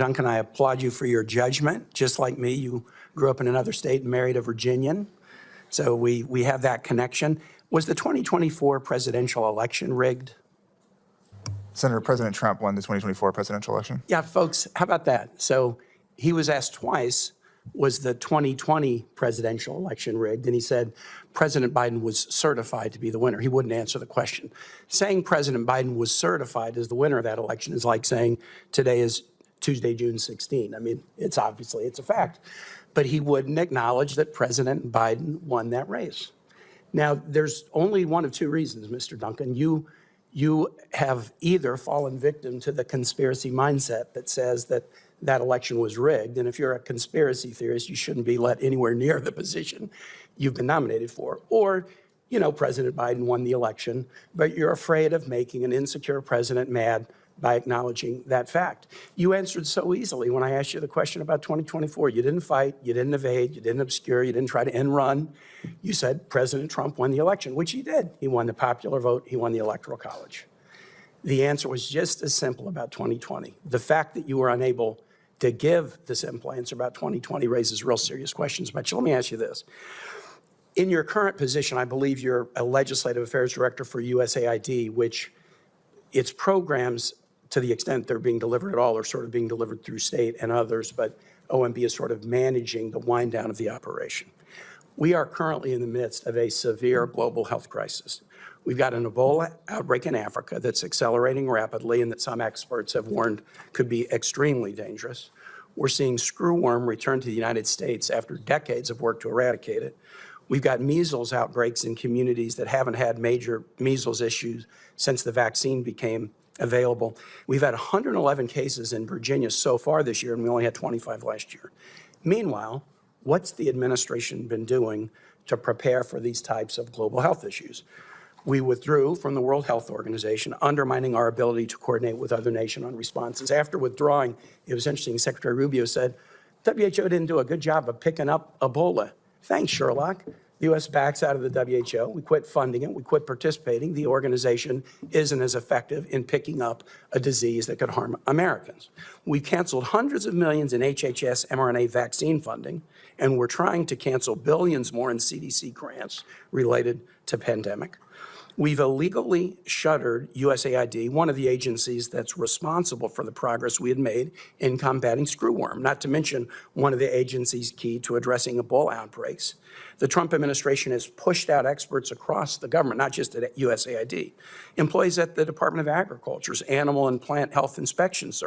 Duncan, I applaud you for your judgment. Just like me, you grew up in another state and married a Virginian. So we have that connection. Was the 2024 presidential election rigged? Senator, President Trump won the 2024 presidential election. Yeah, folks, how about that? So he was asked twice, was the 2020 presidential election rigged? And he said President Biden was certified to be the winner. He wouldn't answer the question. Saying President Biden was certified as the winner of that election is like saying today is Tuesday, June 16. I mean, it's a fact. But he wouldn't acknowledge that President Biden won that race. Now, there's only one of two reasons, Mr. Duncan. You have either fallen victim to the conspiracy mindset that says that that election was rigged, and if you're a conspiracy theorist, you shouldn't be let anywhere near the position you've been nominated for. Or, President Biden won the election, but you're afraid of making an insecure president mad by acknowledging that fact. You answered so easily when I asked you the question about 2024. You didn't fight, you didn't evade, you didn't obscure, you didn't try to end run. You said President Trump won the election, which he did. He won the popular vote, he won the Electoral College. The answer was just as simple about 2020. The fact that you were unable to give the simple answer about 2020 raises real serious questions about you. Let me ask you this. In your current position, I believe you're a legislative affairs director for USAID, which its programs, to the extent they're being delivered at all, are sort of being delivered through state and others, but OMB is sort of managing the wind down of the operation. We are currently in the midst of a severe global health crisis. We've got an Ebola outbreak in Africa that's accelerating rapidly and that some experts have warned could be extremely dangerous. We're seeing screwworm return to the United States after decades of work to eradicate it. We've got measles outbreaks in communities that haven't had major measles issues since the vaccine became available. We've had 111 cases in Virginia so far this year, and we only had 25 last year. Meanwhile, what's the administration been doing to prepare for these types of global health issues? We withdrew from the World Health Organization, undermining our ability to coordinate with other nations on responses. After withdrawing, it was interesting, Secretary Rubio said, WHO didn't do a good job of picking up Ebola. Thanks, Sherlock. The U.S. backs out of the WHO. We quit funding it. We quit participating. The organization isn't as effective in picking up a disease that could harm Americans. We canceled hundreds of millions in HHS mRNA vaccine funding, and we're trying to cancel billions more in CDC grants related to pandemic. We've illegally shuttered USAID, one of the agencies that's responsible for the progress we had made in combating screwworm, not to mention one of the agencies key to addressing Ebola outbreaks. The Trump administration has pushed out experts across the government, not just at USAID, employees at the Department of Agriculture's Animal and Plant Health Inspection Service,